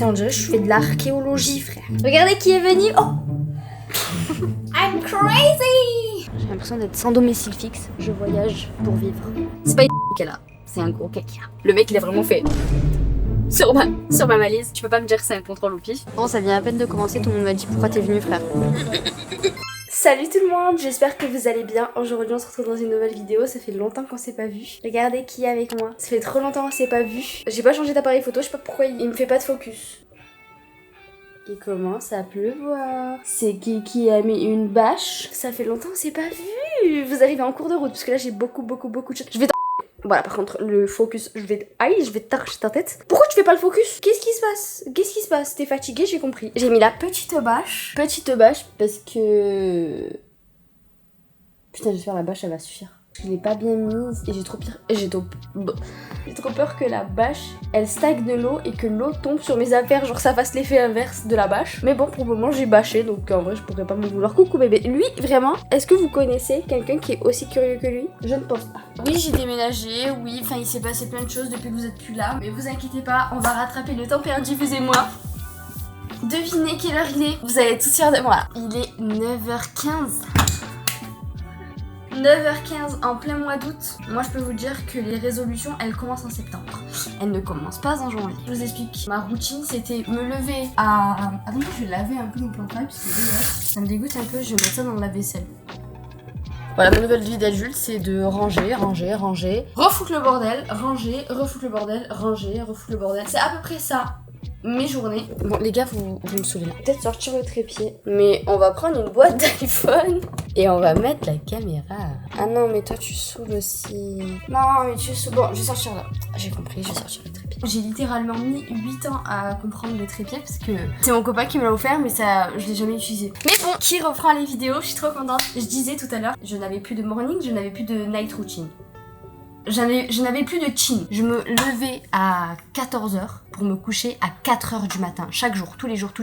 On dirait que je fais de l'archéologie, frère. Regardez qui est venu. Oh I'm crazy. J'ai l'impression d'être sans domicile fixe. Je voyage pour vivre. C'est pas une qu'elle a, c'est un gros caca. Le mec, il a vraiment fait... Sur ma valise. Tu peux pas me dire que c'est un contrôle au pif. Bon, ça vient à peine de commencer, tout le monde m'a dit pourquoi t'es venu, frère. Salut tout le monde, j'espère que vous allez bien. Aujourd'hui on se retrouve dans une nouvelle vidéo, ça fait longtemps qu'on s'est pas vu. Regardez qui est avec moi. Ça fait trop longtemps qu'on s'est pas vu. J'ai pas changé d'appareil photo, je sais pas pourquoi il me fait pas de focus. Il commence à pleuvoir. C'est qui a mis une bâche. Ça fait longtemps qu'on s'est pas vu. Vous arrivez en cours de route parce que là j'ai beaucoup de choses. Je vais voilà, par contre, le focus, je vais t'arracher ta tête. Pourquoi tu fais pas le focus? Qu'est-ce qui se passe? T'es fatiguée, j'ai compris. J'ai mis la petite bâche. Petite bâche parce que... Putain, j'espère la bâche, elle va suffire. Je l'ai pas bien mise et j'ai trop peur que la bâche, elle stagne de l'eau et que l'eau tombe sur mes affaires, genre ça fasse l'effet inverse de la bâche. Mais bon, pour le moment, j'ai bâché, donc en vrai, je pourrais pas m'en vouloir. Coucou bébé. Lui, vraiment, est-ce que vous connaissez quelqu'un qui est aussi curieux que lui? Je ne pense pas. Oui, j'ai déménagé, oui, enfin, il s'est passé plein de choses depuis que vous êtes plus là. Mais vous inquiétez pas, on va rattraper le temps perdu, vous et moi. Devinez quelle heure il est. Vous allez tout fiers de moi. Il est 9h15. 9h15 en plein mois d'août. Moi je peux vous dire que les résolutions elles commencent en septembre. Elles ne commencent pas en janvier. Je vous explique. Ma routine c'était me lever à... Attends, je vais laver un peu mon plan de travail parce que ça me dégoûte un peu. Je vais mettre ça dans la vaisselle. Voilà, ma nouvelle vie d'adulte, c'est de ranger, refoutre le bordel, ranger, refoutre le bordel, ranger, refoutre le bordel. C'est à peu près ça. Mes journées. Bon les gars, vous me saoulez. Peut-être sortir le trépied. Mais on va prendre une boîte d'iPhone et on va mettre la caméra. Ah non mais toi tu saoules aussi. Non mais tu saoules. Bon je vais sortir là. J'ai compris, je vais sortir le trépied. J'ai littéralement mis 8 ans à comprendre le trépied parce que c'est mon copain qui me l'a offert mais ça je l'ai jamais utilisé. Mais bon, qui reprend les vidéos, je suis trop contente. Je disais tout à l'heure, je n'avais plus de morning, je n'avais plus de night routine. Je n'avais plus de chin. Je me levais à 14h pour me coucher à 4h du matin. Chaque jour, tous les jours.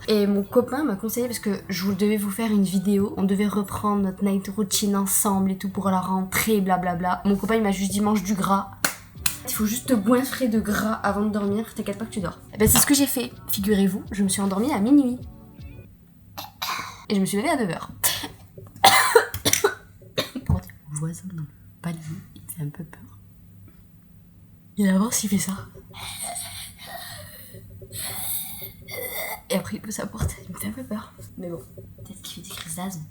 Et mon copain m'a conseillé, parce que je devais vous faire une vidéo, on devait reprendre notre night routine ensemble et tout pour la rentrée, blablabla. Mon copain il m'a juste dit mange du gras. Il faut juste te goinfrer de gras avant de dormir, t'inquiète pas que tu dors. Et ben c'est ce que j'ai fait. Figurez-vous, je me suis endormie à minuit. Et je me suis levée à 9h. Mon voisin dans le palier. Un peu peur. Il avance, il fait ça. Et après il pousse sa porte, il me fait un peu peur. Mais bon, peut-être qu'il fait des crises d'asthme.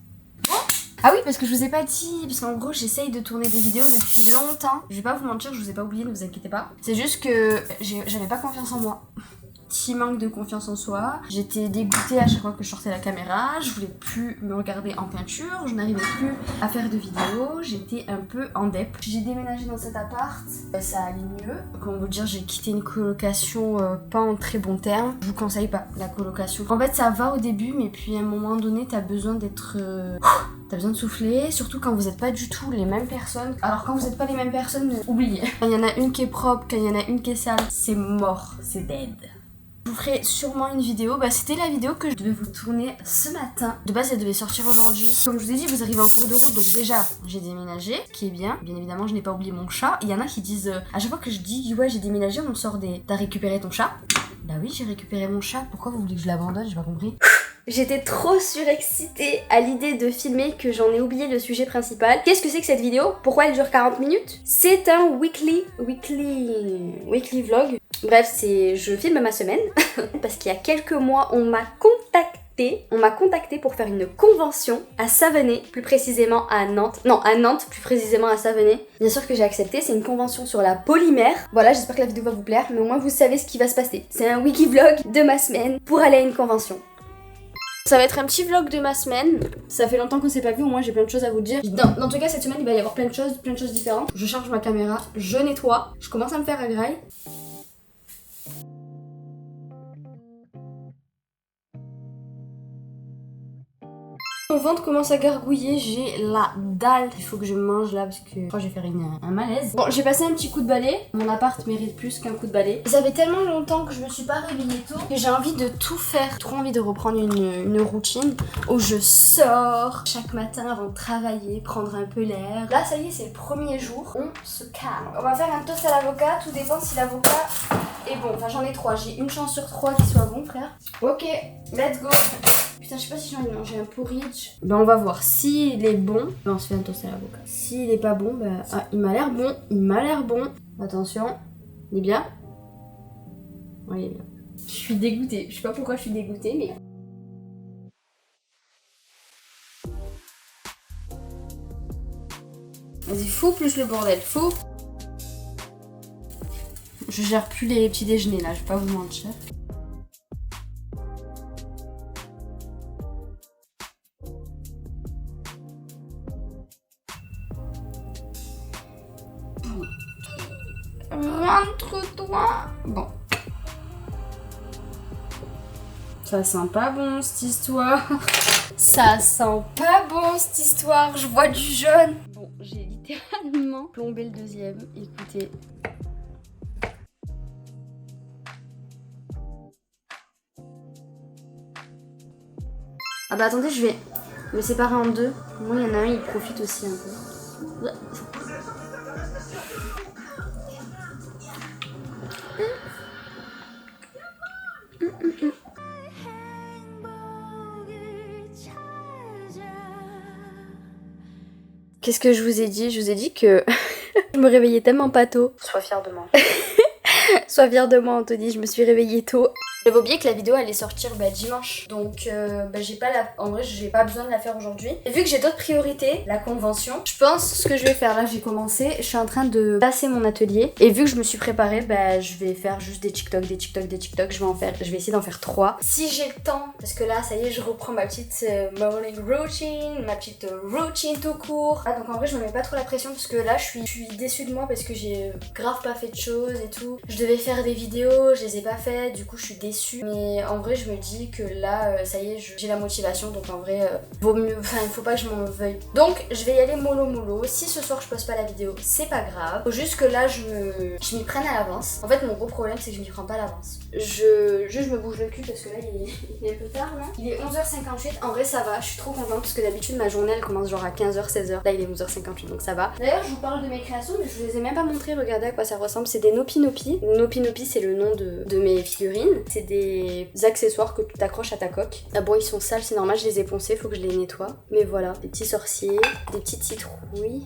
Ah oui, parce que je vous ai pas dit, parce qu'en gros j'essaye de tourner des vidéos depuis longtemps. Je vais pas vous mentir, je vous ai pas oublié, ne vous inquiétez pas. C'est juste que j'avais pas confiance en moi. Petit manque de confiance en soi. J'étais dégoûtée à chaque fois que je sortais la caméra. Je voulais plus me regarder en peinture. Je n'arrivais plus à faire de vidéos. J'étais un peu en dep. J'ai déménagé dans cet appart. Ça allait mieux. Comment vous dire, j'ai quitté une colocation pas en très bon terme. Je vous conseille pas la colocation. En fait, ça va au début, mais puis à un moment donné, t'as besoin d'être... T'as besoin de souffler, surtout quand vous n'êtes pas du tout les mêmes personnes. Alors quand vous n'êtes pas les mêmes personnes, oubliez. Quand il y en a une qui est propre, quand il y en a une qui est sale, c'est mort, c'est dead. Je vous ferai sûrement une vidéo, c'était la vidéo que je devais vous tourner ce matin. De base elle devait sortir aujourd'hui. Comme je vous ai dit, vous arrivez en cours de route, donc déjà j'ai déménagé, qui est bien. Bien évidemment je n'ai pas oublié mon chat. Il y en a qui disent, à chaque fois que je dis ouais j'ai déménagé, on me sort des... T'as récupéré ton chat? Bah oui j'ai récupéré mon chat, pourquoi vous voulez que je l'abandonne? J'ai pas compris. J'étais trop surexcitée à l'idée de filmer que j'en ai oublié le sujet principal. Qu'est-ce que c'est que cette vidéo? Pourquoi elle dure 40 minutes? C'est un weekly vlog. Bref, je filme ma semaine parce qu'il y a quelques mois, on m'a contacté pour faire une convention à Savenay, plus précisément à Nantes. Non, à Nantes, plus précisément à Savenay. Bien sûr que j'ai accepté, c'est une convention sur la polymère. Voilà, j'espère que la vidéo va vous plaire, mais au moins vous savez ce qui va se passer. C'est un wiki vlog de ma semaine pour aller à une convention. Ça va être un petit vlog de ma semaine. Ça fait longtemps qu'on s'est pas vu, au moins j'ai plein de choses à vous dire. Dans tout cas, cette semaine, il va y avoir plein de choses différentes. Je charge ma caméra, je nettoie, je commence à me faire à graille. Mon ventre commence à gargouiller, j'ai la dalle. Il faut que je mange là parce que je crois que je vais faire un malaise. Bon, j'ai passé un petit coup de balai. Mon appart mérite plus qu'un coup de balai. Ça fait tellement longtemps que je me suis pas réveillée tôt que j'ai envie de tout faire. J'ai trop envie de reprendre une routine où je sors chaque matin avant de travailler, prendre un peu l'air. Là, ça y est, c'est le premier jour. On se calme. On va faire un toast à l'avocat. Tout dépend si l'avocat est bon. Enfin, j'en ai 3. J'ai une chance sur 3 qu'il soit bon, frère. Ok, let's go. Putain, je sais pas si j'ai envie de manger un porridge. Ben, on va voir. S'il est bon, ben, on se fait un toast à l'avocat. S'il est pas bon, ben... Ah, il m'a l'air bon. Il m'a l'air bon. Attention. Il est bien? Ouais, il est bien. Je suis dégoûtée. Je sais pas pourquoi je suis dégoûtée, mais... Vas-y, fous plus le bordel. Fous. Je gère plus les petits déjeuners, là. Je vais pas vous mentir. Rentre-toi. Bon. Ça sent pas bon cette histoire. Ça sent pas bon cette histoire. Je vois du jaune. Bon, j'ai littéralement plombé le deuxième. Écoutez. Ah bah attendez, je vais me séparer en deux. Moi, il y en a un, il profite aussi un peu. Qu'est-ce que je vous ai dit? Je vous ai dit que je me réveillais tellement pas tôt. Sois fière de moi. Sois fière de moi, Anthony, je me suis réveillée tôt. J'avais oublié que la vidéo allait sortir dimanche, donc j'ai pas en vrai j'ai pas besoin de la faire aujourd'hui. Et vu que j'ai d'autres priorités, la convention, je pense ce que je vais faire là, j'ai commencé, je suis en train de passer mon atelier et vu que je me suis préparée, je vais faire juste des TikTok, je vais essayer d'en faire 3. Si j'ai le temps, parce que là ça y est, je reprends ma petite morning routine, ma petite routine tout court. Ah, donc en vrai je me mets pas trop la pression parce que là je suis déçue de moi parce que j'ai grave pas fait de choses et tout. Je devais faire des vidéos, je les ai pas faites, du coup je suis déçue. Mais en vrai je me dis que là ça y est j'ai la motivation, donc en vrai vaut mieux, enfin il faut pas que je m'en veuille. Donc je vais y aller mollo mollo. Si ce soir je poste pas la vidéo, c'est pas grave. Faut juste que là je m'y prenne à l'avance. En fait mon gros problème c'est que je m'y prends pas à l'avance. Je me bouge le cul parce que là il est un peu tard là. Il est 11h58, en vrai ça va, je suis trop contente parce que d'habitude ma journée elle commence genre à 15h, 16h. Là il est 11h58 donc ça va. D'ailleurs je vous parle de mes créations mais je vous les ai même pas montrées, regardez à quoi ça ressemble. C'est des Nopi Nopi. Nopi Nopi c'est le nom de mes figurines. C'est des accessoires que tu t'accroches à ta coque. Ah bon, ils sont sales, c'est normal, je les ai poncés, faut que je les nettoie. Mais voilà, des petits sorciers, des petites citrouilles.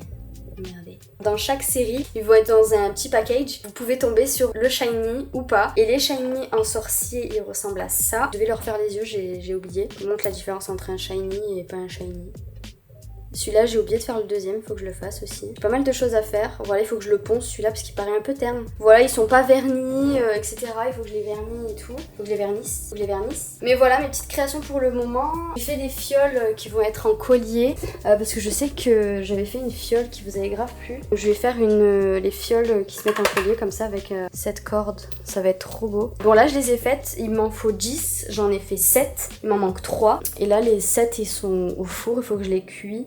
Regardez. Dans chaque série, ils vont être dans un petit package. Vous pouvez tomber sur le shiny ou pas. Et les shiny en sorcier, ils ressemblent à ça. Je devais leur faire les yeux, j'ai oublié. Je vous montre la différence entre un shiny et pas un shiny. Celui-là, j'ai oublié de faire le deuxième, il faut que je le fasse aussi. J'ai pas mal de choses à faire. Voilà, il faut que je le ponce celui-là parce qu'il paraît un peu terne. Voilà, ils sont pas vernis, etc. Il faut que je les vernisse et tout. Faut que je les vernisse. Mais voilà, mes petites créations pour le moment. J'ai fait des fioles qui vont être en collier parce que je sais que j'avais fait une fiole qui vous avait grave plu. Donc, je vais faire les fioles qui se mettent en collier comme ça avec cette corde. Ça va être trop beau. Bon, là, je les ai faites. Il m'en faut 10. J'en ai fait 7. Il m'en manque 3. Et là, les 7, ils sont au four. Il faut que je les cuis.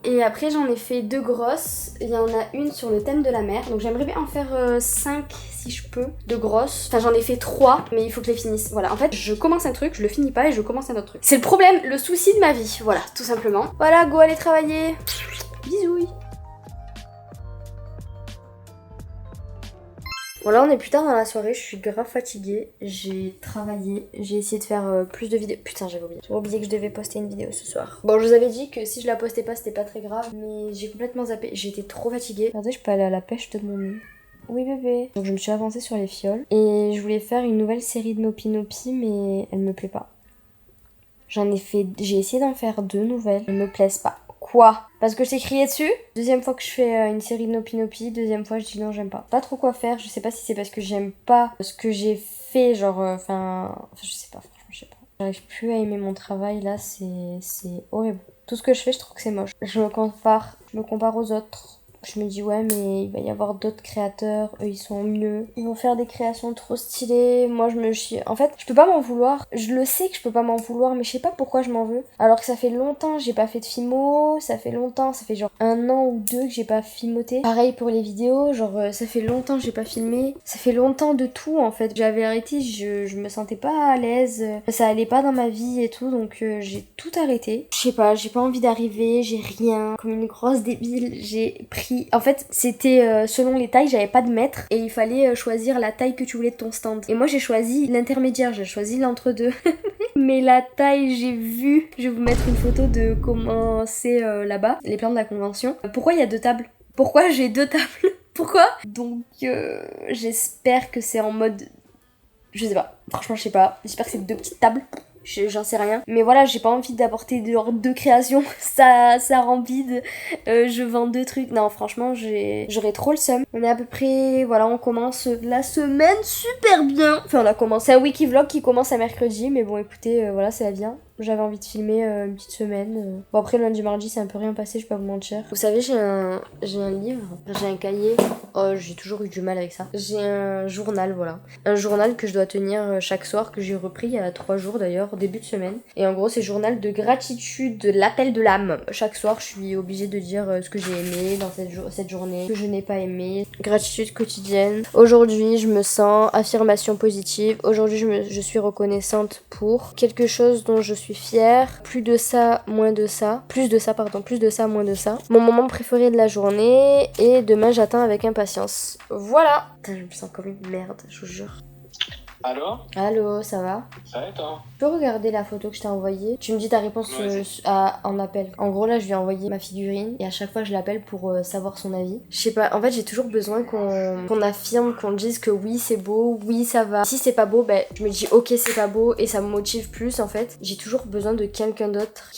Et après j'en ai fait 2 grosses, il y en a une sur le thème de la mer, donc j'aimerais bien en faire 5 si je peux, de grosses. Enfin j'en ai fait 3 mais il faut que je les finisse. Voilà, en fait je commence un truc, je le finis pas et je commence un autre truc. C'est le problème, le souci de ma vie, voilà, tout simplement. Voilà, go aller travailler. Bisous. Bon là on est plus tard dans la soirée, je suis grave fatiguée, j'ai travaillé, j'ai essayé de faire plus de vidéos. Putain j'avais oublié que je devais poster une vidéo ce soir. Bon je vous avais dit que si je la postais pas c'était pas très grave, mais j'ai complètement zappé, j'étais trop fatiguée. Regardez je peux aller à la pêche de mon nez. Oui bébé. Donc je me suis avancée sur les fioles et je voulais faire une nouvelle série de Nopi Nopi mais elle me plaît pas. J'ai essayé d'en faire 2 nouvelles, elles me plaisent pas. Quoi? Parce que je t'ai crié dessus? Deuxième fois que je fais une série de Nopi Nopi, deuxième fois je dis non j'aime pas. Pas trop quoi faire, je sais pas si c'est parce que j'aime pas ce que j'ai fait, genre enfin je sais pas, franchement je sais pas. J'arrive plus à aimer mon travail là, c'est horrible. Tout ce que je fais je trouve que c'est moche. Je me compare aux autres. Je me dis ouais mais il va y avoir d'autres créateurs, eux ils sont mieux, ils vont faire des créations trop stylées, moi je me chie. En fait je peux pas m'en vouloir, je le sais que je peux pas m'en vouloir mais je sais pas pourquoi je m'en veux. Alors que ça fait longtemps que j'ai pas fait de filmo, ça fait longtemps, ça fait genre 1 an ou 2 que j'ai pas filmoté. Pareil pour les vidéos, genre ça fait longtemps que j'ai pas filmé, ça fait longtemps de tout en fait. J'avais arrêté, je me sentais pas à l'aise, ça allait pas dans ma vie et tout donc j'ai tout arrêté. Je sais pas, j'ai pas envie d'arriver, j'ai rien, comme une grosse débile, j'ai pris... En fait, c'était selon les tailles, j'avais pas de mètre et il fallait choisir la taille que tu voulais de ton stand. Et moi j'ai choisi l'intermédiaire, j'ai choisi l'entre-deux. Mais la taille, j'ai vu, je vais vous mettre une photo de comment c'est là-bas, les plans de la convention. Pourquoi il y a 2 tables? Pourquoi j'ai 2 tables? Pourquoi? Donc j'espère que c'est en mode... Je sais pas, franchement je sais pas, j'espère que c'est 2 petites tables. J'en sais rien. Mais voilà, j'ai pas envie d'apporter genre 2 créations. Ça rend vide. Je vends 2 trucs. Non, franchement, j'aurais trop le seum. On est à peu près... Voilà, on commence la semaine super bien. Enfin, on a commencé un wiki vlog qui commence à mercredi. Mais bon, écoutez, voilà, c'est la vie. J'avais envie de filmer une petite semaine. Bon, après, le lundi, mardi, c'est un peu rien passé, je vais pas vous mentir. Vous savez, j'ai un livre, j'ai un cahier. Oh, j'ai toujours eu du mal avec ça. J'ai un journal, voilà. Un journal que je dois tenir chaque soir, que j'ai repris il y a 3 jours d'ailleurs, début de semaine. Et en gros, c'est journal de gratitude, de l'appel de l'âme. Chaque soir, je suis obligée de dire ce que j'ai aimé dans cette journée, ce que je n'ai pas aimé. Gratitude quotidienne. Aujourd'hui, je me sens affirmation positive. Aujourd'hui, je suis reconnaissante pour quelque chose dont je suis fière. Plus de ça, moins de ça. Plus de ça, pardon. Plus de ça, moins de ça. Mon moment préféré de la journée. Et demain, j'attends avec impatience. Voilà. Putain, je me sens comme une merde, je vous jure. Allô? Allô, ça va? Ça va et toi? Tu peux regarder la photo que je t'ai envoyée? Tu me dis ta réponse en appel. En gros, là, je lui ai envoyé ma figurine et à chaque fois, je l'appelle pour savoir son avis. Je sais pas, en fait, j'ai toujours besoin qu'on affirme, qu'on dise que oui, c'est beau, oui, ça va. Si c'est pas beau, ben, je me dis ok, c'est pas beau et ça me motive plus en fait. J'ai toujours besoin de quelqu'un d'autre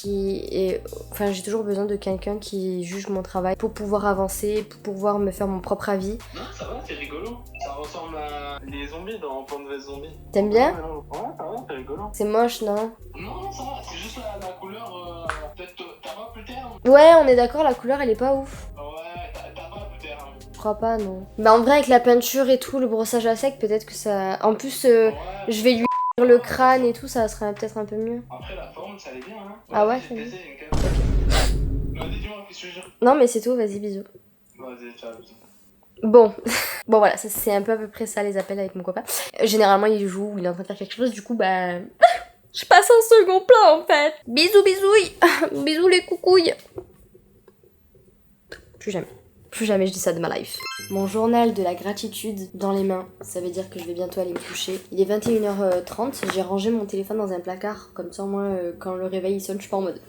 Enfin, j'ai toujours besoin de quelqu'un qui juge mon travail pour pouvoir avancer, pour pouvoir me faire mon propre avis. Non, ça va, c'est rigolo. Ça ressemble à les zombies dans Plants vs Zombies. T'aimes bien? Ouais, ça va, c'est rigolo. C'est moche, non? Non, ça va, c'est juste la couleur. Peut-être t'as pas plus terme. Ouais, on est d'accord, la couleur elle est pas ouf. Ouais, t'as pas plus terme. Je crois pas, non. Bah en vrai avec la peinture et tout, le brossage à sec, peut-être que ça... En plus, Ouais, je vais lui le crâne et tout, ça serait peut-être un peu mieux. après la forme, ça allait bien, hein. Ah ouais, c'est c'est bien. bien. Vas-y, dis-moi, qu'est-ce que je veux dire? Non mais c'est tout, vas-y, bisous. Vas-y, ciao. Bon, bon voilà, c'est un peu à peu près ça les appels avec mon copain. Généralement il joue ou il est en train de faire quelque chose, du coup bah... je passe en second plan en fait. Bisous bisouilles. Bisous les coucouilles. Plus jamais. Plus jamais je dis ça de ma life. Mon journal de la gratitude dans les mains, ça veut dire que je vais bientôt aller me coucher. Il est 21h30, j'ai rangé mon téléphone dans un placard, comme ça moi quand le réveil sonne, je suis pas en mode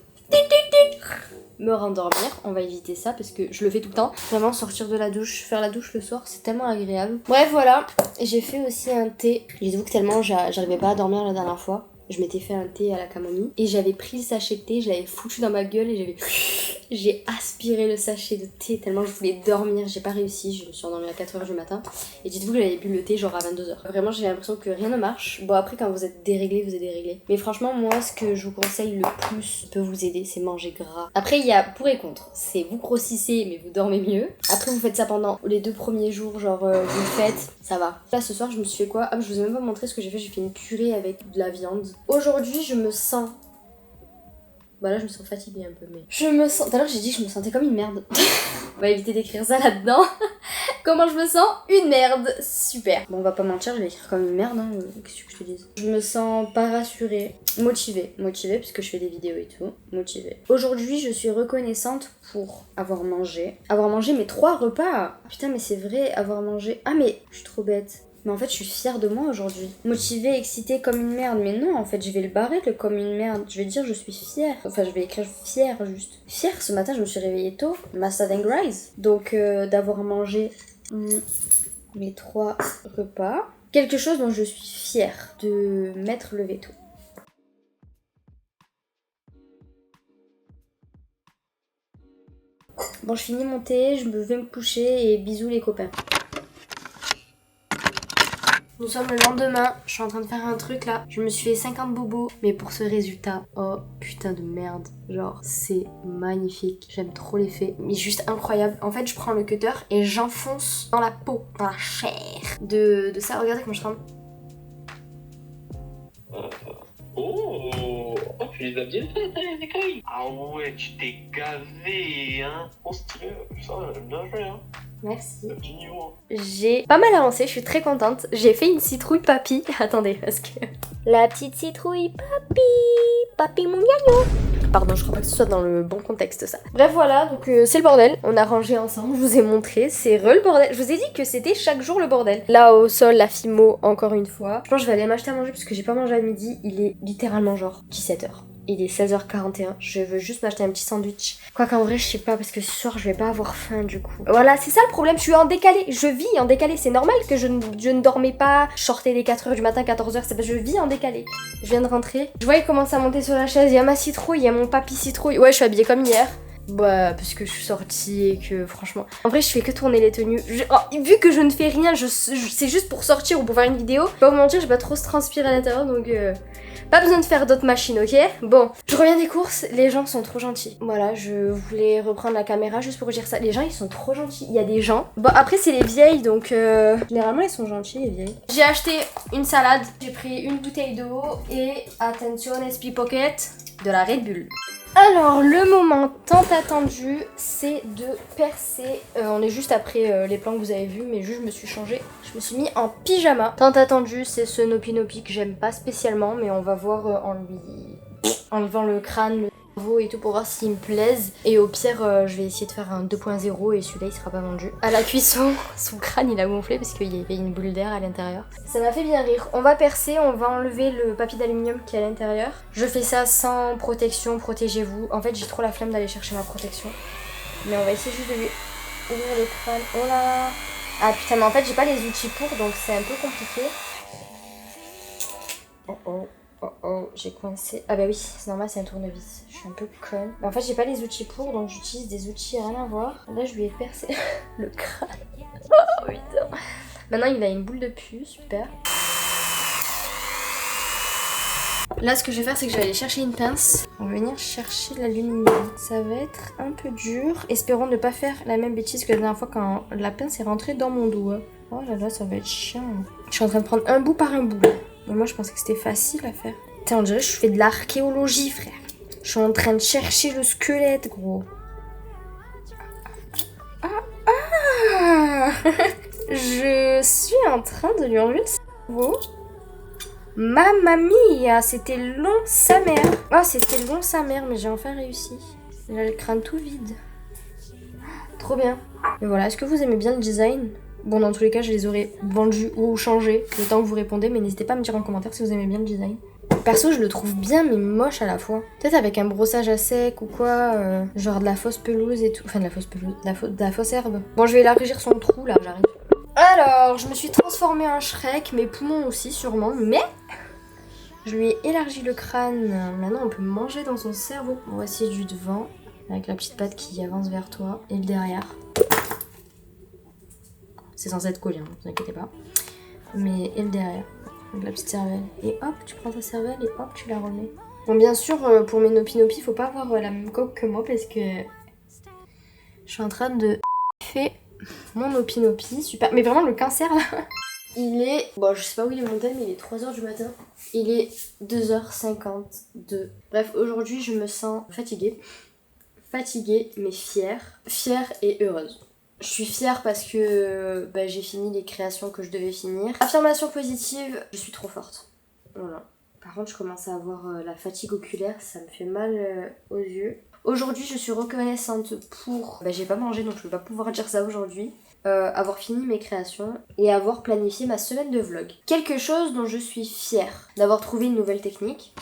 me rendormir, on va éviter ça parce que je le fais tout le temps. Vraiment sortir de la douche, faire la douche le soir, c'est tellement agréable. Bref voilà, j'ai fait aussi un thé. Je vous que tellement j'arrivais pas à dormir la dernière fois. Je m'étais fait un thé à la camomille et j'avais pris le sachet de thé, je l'avais foutu dans ma gueule et j'ai aspiré le sachet de thé tellement je voulais dormir. J'ai pas réussi, je me suis endormie à 4h du matin et dites-vous que j'avais bu le thé genre à 22h. Vraiment j'ai l'impression que rien ne marche. Bon après quand vous êtes déréglé, vous êtes déréglé. Mais franchement moi ce que je vous conseille le plus peut vous aider, c'est manger gras. Après il y a pour et contre, c'est vous grossissez mais vous dormez mieux. Après vous faites ça pendant les 2 premiers jours, genre vous le faites, ça va. Là ce soir je me suis fait quoi? Ah je vous ai même pas montré ce que j'ai fait une purée avec de la viande. Aujourd'hui, je me sens... Bah là, je me sens fatiguée un peu, mais... Je me sens... Tout à l'heure, j'ai dit que je me sentais comme une merde. On va éviter d'écrire ça là-dedans. Comment je me sens? Une merde. Super. Bon, on va pas mentir, je vais écrire comme une merde, hein. Qu'est-ce que je te dise? Je me sens pas rassurée. Motivée. Motivée, puisque je fais des vidéos et tout. Motivée. Aujourd'hui, je suis reconnaissante pour avoir mangé. Avoir mangé mes 3 repas. Ah, putain, mais c'est vrai, avoir mangé... Ah, mais je suis trop bête. Mais en fait, je suis fière de moi aujourd'hui. Motivée, excitée comme une merde. Mais non, en fait, je vais le barrer le comme une merde. Je vais dire je suis fière. Enfin, je vais écrire fière juste. Fière, ce matin, je me suis réveillée tôt. Ma Southern Rise. Donc, d'avoir mangé mes 3 repas. Quelque chose dont je suis fière de m'être levée tôt. Bon, je finis mon thé, je vais me coucher et bisous les copains. Nous sommes le lendemain, je suis en train de faire un truc là. Je me suis fait 50 bobos, mais pour ce résultat, oh putain de merde. Genre, c'est magnifique. J'aime trop l'effet, mais juste incroyable. En fait, je prends le cutter et j'enfonce dans la peau, dans la chair de ça. Regardez comment je tremble. Oh, tu les as bien fait, les écailles. Ah ouais, tu t'es gavé, hein. Oh, stylé, ça, bien joué, hein. Merci. Le petit niveau. J'ai pas mal avancé, je suis très contente. J'ai fait une citrouille papy. Attendez, parce que... La petite citrouille papy, papy mon gagnon. Pardon, je crois pas que ce soit dans le bon contexte ça. Bref voilà, donc c'est le bordel. On a rangé ensemble, je vous ai montré, c'est le bordel. Je vous ai dit que c'était chaque jour le bordel. Là au sol, la Fimo, encore une fois. Je pense que je vais aller m'acheter à manger parce que j'ai pas mangé à midi. Il est littéralement genre 17h. Il est 16h41, je veux juste m'acheter un petit sandwich. Quoi qu'en vrai, je sais pas, parce que ce soir, je vais pas avoir faim du coup. Voilà, c'est ça le problème, je suis en décalé. Je vis en décalé, c'est normal que je ne dormais pas. Je sortais les 4h du matin, 14h, c'est parce que je vis en décalé. Je viens de rentrer. Je vois, il commence à monter sur la chaise. Il y a ma citrouille, il y a mon papy citrouille. Ouais, je suis habillée comme hier. Bah, parce que je suis sortie et que franchement... En vrai, je fais que tourner les tenues. Vu que je ne fais rien, c'est juste pour sortir ou pour faire une vidéo. Pas vous mentir, j'ai pas trop transpiré à l'intérieur, donc... Pas besoin de faire d'autres machines, ok? Bon, je reviens des courses, les gens sont trop gentils. Voilà, je voulais reprendre la caméra juste pour dire ça. Les gens, ils sont trop gentils. Il y a des gens... Bon, après, c'est les vieilles, donc... Généralement, ils sont gentils, les vieilles. J'ai acheté une salade, j'ai pris une bouteille d'eau et, attention, SP Pocket, de la Red Bull. Alors, le moment tant attendu, c'est de percer. On est juste après les plans que vous avez vus, mais juste je me suis changée. Je me suis mis en pyjama. Tant attendu, c'est ce Nopi Nopi que j'aime pas spécialement, mais on va voir en lui enlevant le crâne, le cerveau et tout pour voir s'il me plaise. Et au pire, je vais essayer de faire un 2.0 et celui-là il sera pas vendu. À la cuisson, son crâne il a gonflé parce qu'il y avait une boule d'air à l'intérieur. Ça m'a fait bien rire. On va percer, on va enlever le papier d'aluminium qui est à l'intérieur. Je fais ça sans protection, protégez-vous. En fait, j'ai trop la flemme d'aller chercher ma protection. Mais on va essayer juste de lui ouvrir le crâne. Oh là! Ah putain, mais en fait, j'ai pas les outils pour, donc c'est un peu compliqué. Oh oh. Oh oh, j'ai coincé. Ah bah oui, c'est normal, c'est un tournevis. Je suis un peu conne. Mais en fait, j'ai pas les outils pour, donc j'utilise des outils rien à voir. Là, je lui ai percé le crâne. Oh putain. Maintenant, il a une boule de pus, super. Là, ce que je vais faire, c'est que je vais aller chercher une pince. On va venir chercher l'aluminium. Ça va être un peu dur. Espérons ne pas faire la même bêtise que la dernière fois quand la pince est rentrée dans mon doigt. Oh là là, ça va être chiant. Je suis en train de prendre un bout par un bout. Mais moi, je pensais que c'était facile à faire. Putain, on dirait que je fais de l'archéologie, frère. Je suis en train de chercher le squelette, gros. Je suis en train de lui enlever le cerveau. Mamma mia, c'était long sa mère. Oh, c'était long sa mère, mais j'ai enfin réussi. Il a le crâne tout vide. Trop bien. Mais voilà, est-ce que vous aimez bien le design ? Bon, dans tous les cas, je les aurais vendus ou changés le temps que vous répondez, mais n'hésitez pas à me dire en commentaire si vous aimez bien le design. Perso, je le trouve bien, mais moche à la fois. Peut-être avec un brossage à sec ou quoi, genre de la fausse pelouse et tout. Enfin, de la fausse pelouse, de la fausse herbe. Bon, je vais élargir son trou, là, j'arrive. Alors, je me suis transformée en Shrek, mes poumons aussi, sûrement, mais... Je lui ai élargi le crâne. Maintenant, on peut manger dans son cerveau. On va essayer du devant, avec la petite patte qui avance vers toi, et le derrière. C'est censé être collé, hein, ne vous inquiétez pas. Mais et le derrière, donc la petite cervelle. Et hop, tu prends ta cervelle et hop, tu la remets. Bon, bien sûr, pour mes Nopi Nopi, faut pas avoir la même coque que moi parce que je suis en train de faire mon Nopi Nopi. Super. Mais vraiment, le cancer là. Il est... Bon, je sais pas où il est mon thème, mais il est 3h du matin. Il est 2h52. Bref, aujourd'hui, je me sens fatiguée. Fatiguée, mais fière. Fière et heureuse. Je suis fière parce que j'ai fini les créations que je devais finir. Affirmation positive, je suis trop forte. Voilà. Par contre, je commence à avoir la fatigue oculaire, ça me fait mal aux yeux. Aujourd'hui, je suis reconnaissante pour... j'ai pas mangé, donc je vais pas pouvoir dire ça aujourd'hui. Avoir fini mes créations et avoir planifié ma semaine de vlog. Quelque chose dont je suis fière, d'avoir trouvé une nouvelle technique.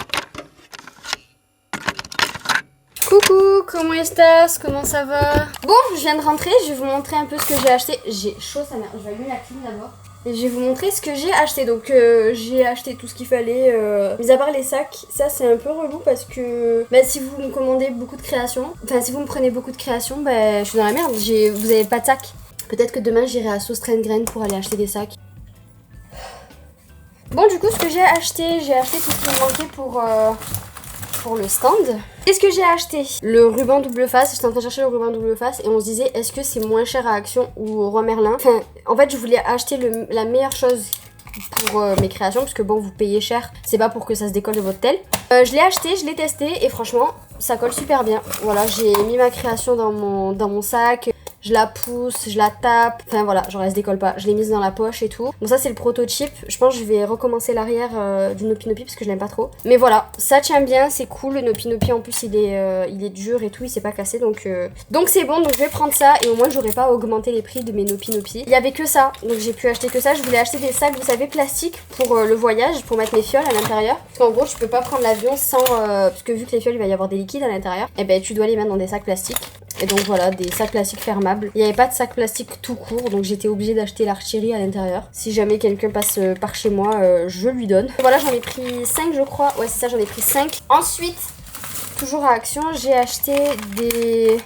Coucou, comment estás? Comment ça va? Bon, je viens de rentrer, je vais vous montrer un peu ce que j'ai acheté. J'ai chaud sa mère, je vais allumer la clim d'abord. Et je vais vous montrer ce que j'ai acheté. Donc j'ai acheté tout ce qu'il fallait, mis à part les sacs. Ça c'est un peu relou parce que si vous me commandez beaucoup de créations, enfin si vous me prenez beaucoup de créations, je suis dans la merde, vous avez pas de sac. Peut-être que demain j'irai à Sauce Train Grain pour aller acheter des sacs. Bon, du coup, ce que j'ai acheté tout ce qui me manquait pour le stand. Qu'est-ce que j'ai acheté? Le ruban double face. J'étais en train de chercher le ruban double face et on se disait, est-ce que c'est moins cher à Action ou au Roi Merlin? Enfin, en fait, je voulais acheter la meilleure chose pour mes créations, parce que bon, vous payez cher, c'est pas pour que ça se décolle de votre tel. Je l'ai acheté, je l'ai testé et franchement, ça colle super bien. Voilà, j'ai mis ma création dans mon sac. Je la pousse, je la tape, enfin voilà, genre elle se décolle pas. Je l'ai mise dans la poche et tout. Donc ça c'est le prototype. Je pense que je vais recommencer l'arrière du Nopi Nopi parce que je l'aime pas trop. Mais voilà, ça tient bien, c'est cool. Le Nopi Nopi en plus il est dur et tout, il s'est pas cassé. Donc c'est bon, donc je vais prendre ça et au moins j'aurai pas augmenté les prix de mes Nopi Nopi. Il y avait que ça, donc j'ai pu acheter que ça. Je voulais acheter des sacs, vous savez, plastiques pour le voyage, pour mettre mes fioles à l'intérieur. Parce qu'en gros tu peux pas prendre l'avion sans... parce que vu que les fioles il va y avoir des liquides à l'intérieur, et ben tu dois les mettre dans des sacs plastiques. Et donc voilà, des sacs plastiques fermables. Il n'y avait pas de sac plastique tout court, donc j'étais obligée d'acheter l'artillerie à l'intérieur. Si jamais quelqu'un passe par chez moi, je lui donne. Voilà, j'en ai pris 5 je crois. Ouais c'est ça, j'en ai pris 5. Ensuite, toujours à Action, j'ai acheté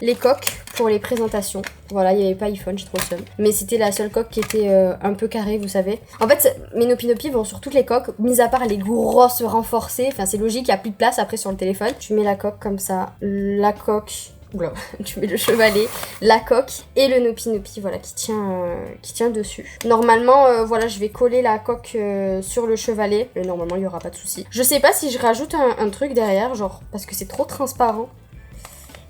les coques pour les présentations. Voilà, il n'y avait pas iPhone, j'ai trop le seum. Mais c'était la seule coque qui était un peu carrée, vous savez. En fait, mes Nopi Nopi vont sur toutes les coques, mis à part les grosses renforcées. Enfin, c'est logique, il n'y a plus de place après sur le téléphone. Tu mets la coque comme ça, la coque... Oula, tu mets le chevalet, la coque et le Nopi Nopi, voilà, qui tient dessus. Normalement, voilà, je vais coller la coque sur le chevalet. Et normalement, il n'y aura pas de souci. Je sais pas si je rajoute un truc derrière, genre, parce que c'est trop transparent.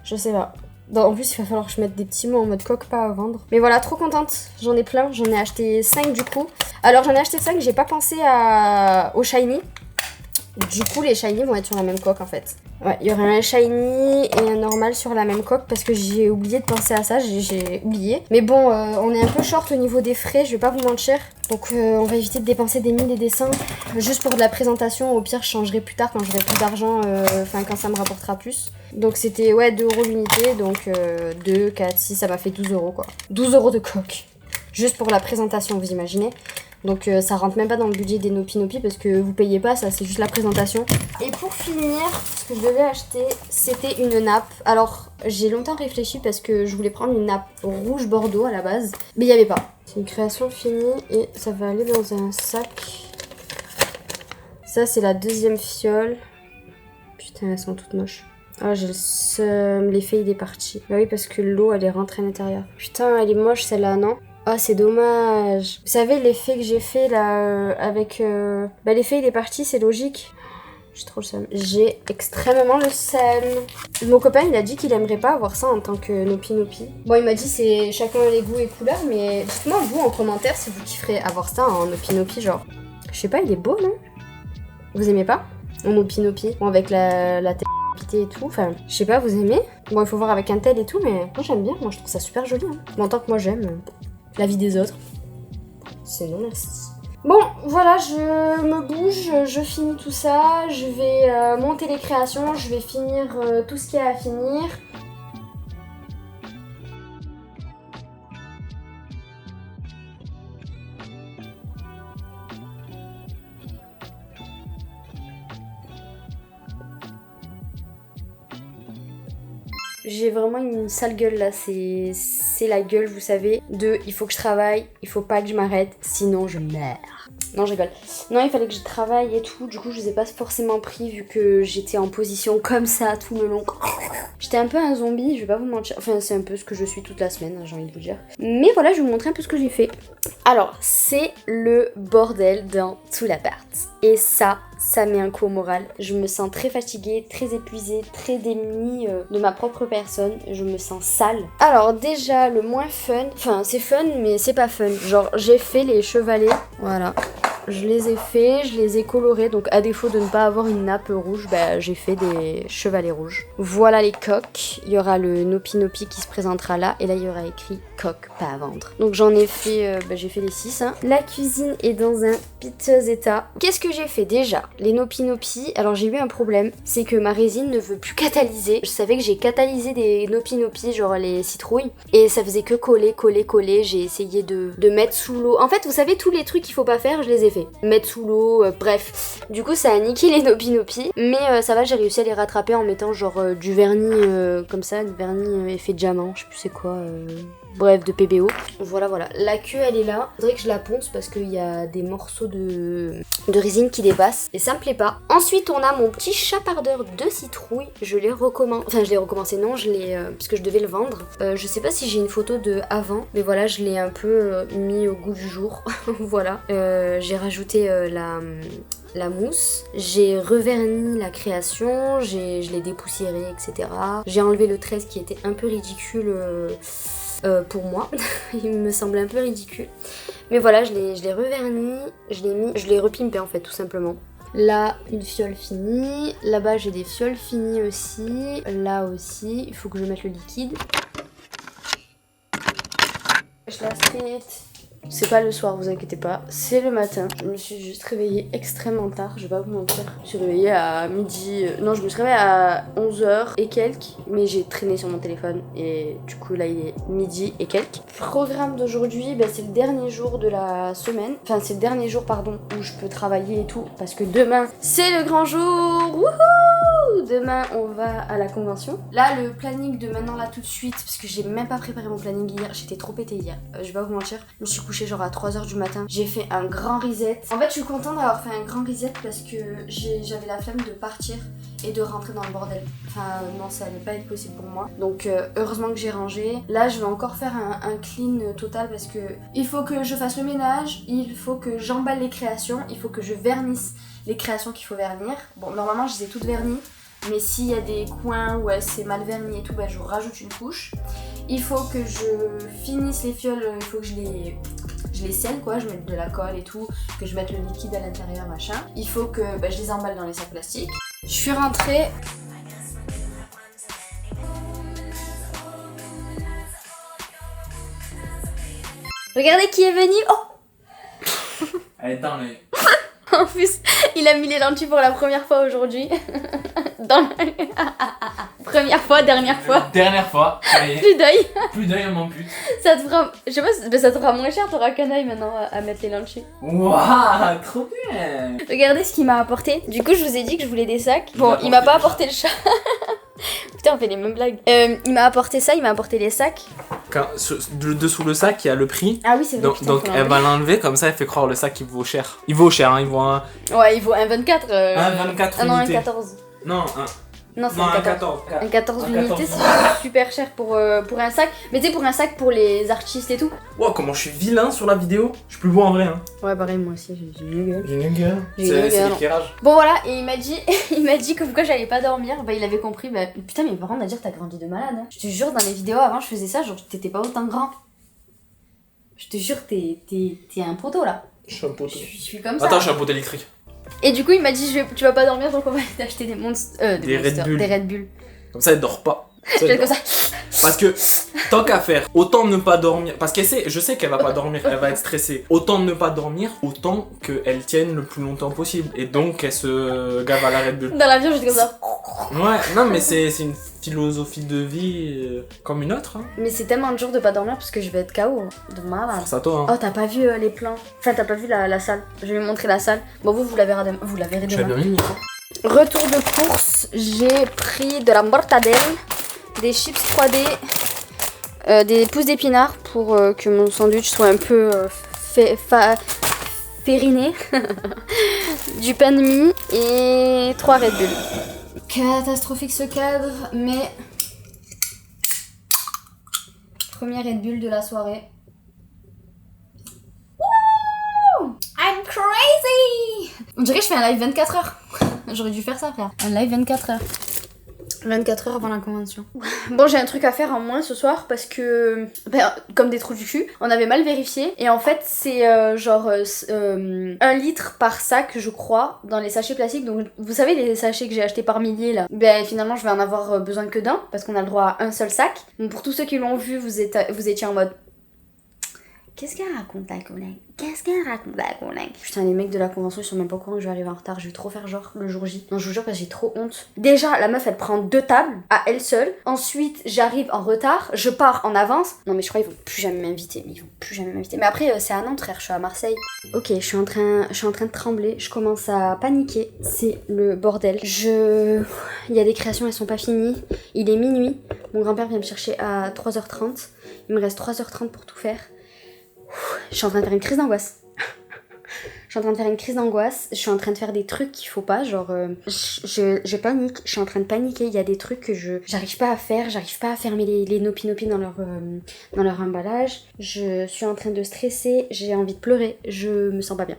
Je sais pas. En plus, il va falloir que je mette des petits mots en mode coque, pas à vendre. Mais voilà, trop contente. J'en ai plein. J'en ai acheté 5 du coup. Alors, j'en ai acheté 5, j'ai pas pensé au shiny. Du coup, les shiny vont être sur la même coque en fait. Ouais, il y aura un shiny et un normal sur la même coque parce que j'ai oublié de penser à ça, j'ai oublié. Mais bon, on est un peu short au niveau des frais, je vais pas vous mentir. Donc on va éviter de dépenser des 1000 et des 100 juste pour de la présentation. Au pire, je changerai plus tard quand j'aurai plus d'argent, enfin quand ça me rapportera plus. Donc c'était, ouais, 2 € l'unité, donc 2, 4, 6, ça m'a fait 12 € quoi. 12 € de coque. Juste pour la présentation, vous imaginez? Donc ça rentre même pas dans le budget des Nopi Nopi parce que vous payez pas, ça c'est juste la présentation. Et pour finir, ce que je devais acheter, c'était une nappe. Alors j'ai longtemps réfléchi parce que je voulais prendre une nappe rouge bordeaux à la base, mais il n'y avait pas. C'est une création finie et ça va aller dans un sac. Ça c'est la deuxième fiole. Putain, elles sont toutes moches. Ah, j'ai le seum, l'effet il est parti. Bah oui, parce que l'eau elle est rentrée à l'intérieur. Putain, elle est moche celle-là, non? Ah, c'est dommage. Vous savez, l'effet que j'ai fait là avec... Bah, l'effet il est parti, c'est logique. J'ai trop le seum. J'ai extrêmement le seum. Mon copain, il a dit qu'il aimerait pas avoir ça en tant que Nopi Nopi. Bon, il m'a dit c'est chacun les goûts et couleurs, mais dites-moi vous en commentaire si vous kifferez avoir ça en Nopi Nopi, genre. Je sais pas, il est beau, non? Vous aimez pas? En Nopi Nopi. Bon, avec la tête et tout, enfin, je sais pas, vous aimez? Bon, il faut voir avec un tel et tout, mais moi j'aime bien, moi je trouve ça super joli. Hein. Mais en tant que moi j'aime... La vie des autres. C'est non merci. Bon, voilà, je me bouge, je finis tout ça, je vais monter les créations, je vais finir tout ce qu'il y a à finir. J'ai vraiment une sale gueule là, c'est la gueule, vous savez, de il faut que je travaille, il faut pas que je m'arrête, sinon je meurs. Non, je rigole. Non, il fallait que je travaille et tout, du coup je vous ai pas forcément pris vu que j'étais en position comme ça tout le long. J'étais un peu un zombie, je vais pas vous mentir, enfin c'est un peu ce que je suis toute la semaine, j'ai envie de vous dire. Mais voilà, je vais vous montrer un peu ce que j'ai fait. Alors, c'est le bordel dans tout l'appart. Et ça met un coup au moral. Je me sens très fatiguée, très épuisée, très démunie de ma propre personne. Je me sens sale. Alors déjà, le moins fun, enfin c'est fun mais c'est pas fun. Genre j'ai fait les chevalets, voilà. Je les ai faits, je les ai colorés, donc à défaut de ne pas avoir une nappe rouge, bah, j'ai fait des chevalets rouges. Voilà les coques, il y aura le Nopi Nopi qui se présentera là, et là il y aura écrit coque pas à vendre. Donc j'en ai fait, j'ai fait les 6. Hein. La cuisine est dans un piteux état. Qu'est-ce que j'ai fait déjà? Les Nopi Nopi, alors j'ai eu un problème, c'est que ma résine ne veut plus catalyser. Je savais que j'ai catalysé des Nopi Nopi, genre les citrouilles, et ça faisait que coller, j'ai essayé de mettre sous l'eau. En fait, vous savez, tous les trucs qu'il faut pas faire, je les ai fait. Mettre sous l'eau, bref. Du coup, ça a niqué les Nopi Nopi. Mais ça va, j'ai réussi à les rattraper en mettant genre du vernis comme ça, du vernis effet diamant, je sais plus c'est quoi. bref, de PBO. Voilà, la queue elle est là. Faudrait que je la ponce parce qu'il y a des morceaux de résine qui dépassent et ça me plaît pas. Ensuite on a mon petit chapardeur de citrouille. Je l'ai recommencé, non, parce que je devais le vendre. Je sais pas si j'ai une photo de avant, mais voilà, je l'ai un peu mis au goût du jour. Voilà, j'ai rajouté la mousse, j'ai reverni la création, je l'ai dépoussiéré, etc. J'ai enlevé le tresse qui était un peu ridicule pour moi. Il me semblait un peu ridicule. Mais voilà, je l'ai reverni, je l'ai repimpé en fait, tout simplement. Là, une fiole finie. Là-bas, j'ai des fioles finies aussi. Là aussi, il faut que je mette le liquide. Je la street. C'est pas le soir, vous inquiétez pas, c'est le matin. Je me suis juste réveillée extrêmement tard, je vais pas vous mentir. Je me suis réveillée à midi... Non, je me suis réveillée à 11h et quelques, mais j'ai traîné sur mon téléphone et du coup là il est midi et quelques. Programme d'aujourd'hui, c'est le dernier jour de la semaine. Enfin, c'est le dernier jour, pardon, où je peux travailler et tout, parce que demain, c'est le grand jour. Wouhou! Demain, on va à la convention. Là, le planning de maintenant, là, tout de suite, parce que j'ai même pas préparé mon planning hier, j'étais trop pétée hier, je vais pas vous mentir. Je me suis couchée genre à 3h du matin, j'ai fait un grand reset. En fait, je suis contente d'avoir fait un grand reset parce que j'avais la flemme de partir et de rentrer dans le bordel. Enfin, non, ça allait pas être possible pour moi. Donc, heureusement que j'ai rangé. Là, je vais encore faire un clean total parce que il faut que je fasse le ménage, il faut que j'emballe les créations, il faut que je vernisse les créations qu'il faut vernir. Bon, normalement, je les ai toutes vernies. Mais s'il y a des coins où c'est mal verni et tout, je rajoute une couche. Il faut que je finisse les fioles, il faut que je les scelle quoi, je mette de la colle et tout, que je mette le liquide à l'intérieur machin. Il faut que je les emballe dans les sacs plastiques. Je suis rentrée. Regardez qui est venu. Oh. Elle est dans les... En plus, il a mis les lentilles pour la première fois aujourd'hui. Première fois, dernière fois. Dernière fois. Plus d'œil. Plus d'œil, on m'ampute. Ça te fera... Je sais pas, ça te fera moins cher, t'auras qu'un œil maintenant à mettre les lentilles. Waouh, trop bien. Regardez ce qu'il m'a apporté. Du coup, je vous ai dit que je voulais des sacs. Bon, il m'a pas apporté le chat. Putain, on fait les mêmes blagues. Il m'a apporté ça, il m'a apporté les sacs. Dessous le sac, il y a le prix. Ah oui, c'est vrai. Donc elle va l'enlever, comme ça elle fait croire le sac il vaut cher. Il vaut cher, hein, il vaut un... Ouais, il vaut un 24. Un 24 non, un unité. 14. Non, Non, c'est non, un 14. Un 14 unités, c'est super cher pour un sac. Mais tu sais, pour un sac pour les artistes et tout. Wow, comment je suis vilain sur la vidéo. Je suis plus beau en vrai, hein. Ouais, pareil, moi aussi, j'ai une gueule. J'ai une gueule. J'ai une C'est gueule. l'éclairage. Bon, voilà, et il m'a dit comme quoi j'allais pas dormir. Il avait compris. Putain, mes parents m'ont dit que t'as grandi de malade. Hein. Je te jure, dans les vidéos avant, je faisais ça, genre, t'étais pas autant grand. Je te jure, t'es un poteau là. Je suis un poteau. Je suis comme ça. Attends, je suis un poteau électrique. Et du coup, il m'a dit tu vas pas dormir, donc on va t'acheter des Monsters. Des Red Bull. Des Red Bull. Comme ça, elle dort pas. Je fais comme ça. Parce que, tant qu'à faire, autant ne pas dormir. Parce qu'elle sait, je sais qu'elle va pas dormir, elle va être stressée. Autant ne pas dormir, autant qu'elle tienne le plus longtemps possible. Et donc, elle se gave à la Red Bull. Dans l'avion, j'étais comme ça. Ouais, non, mais c'est une philosophie de vie comme une autre. Hein. Mais c'est tellement dur de pas dormir parce que je vais être KO. De malade. Force à toi. Hein. Oh, t'as pas vu les plans. Enfin, t'as pas vu la salle. Je vais vous montrer la salle. Bon, vous la verrez demain. Vous la verrez Tu as demain. bien mis, Retour de course, j'ai pris de la mortadelle, des chips 3D, des pousses d'épinards pour que mon sandwich soit un peu fériné, du pain de mie et 3 Red Bull. Catastrophique ce cadre, mais premier Red Bull de la soirée. Woo! I'm crazy! On dirait que je fais un live 24 heures. J'aurais dû faire ça, frère. Un live 24 heures. 24 heures avant la convention. Bon, j'ai un truc à faire en moins ce soir parce que, comme des trous du cul, on avait mal vérifié. Et en fait, c'est genre 1 litre par sac, je crois, dans les sachets plastiques. Donc, vous savez, les sachets que j'ai achetés par milliers là. Finalement, je vais en avoir besoin que d'un parce qu'on a le droit à un seul sac. Donc, pour tous ceux qui l'ont vu, vous étiez en mode. Qu'est-ce qu'elle raconte la collègue? Qu'est-ce qu'elle raconte la collègue? Putain, les mecs de la convention ils sont même pas au courant que je vais arriver en retard. Je vais trop faire genre le jour J. Non, je vous jure parce que j'ai trop honte. Déjà, la meuf elle prend 2 tables à elle seule. Ensuite, j'arrive en retard. Je pars en avance. Non, mais je crois qu'ils vont plus jamais m'inviter. Mais après, c'est à Nantes, frère. Je suis à Marseille. Ok, je suis en train de trembler. Je commence à paniquer. C'est le bordel. Il y a des créations, elles sont pas finies. Il est minuit. Mon grand-père vient me chercher à 3h30. Il me reste 3h30 pour tout faire. Je suis en train de faire une crise d'angoisse. Je suis en train de faire des trucs qu'il faut pas, genre je panique, je suis en train de paniquer, il y a des trucs que j'arrive pas à faire, j'arrive pas à fermer les nopi dans leur emballage, je suis en train de stresser, j'ai envie de pleurer, je me sens pas bien.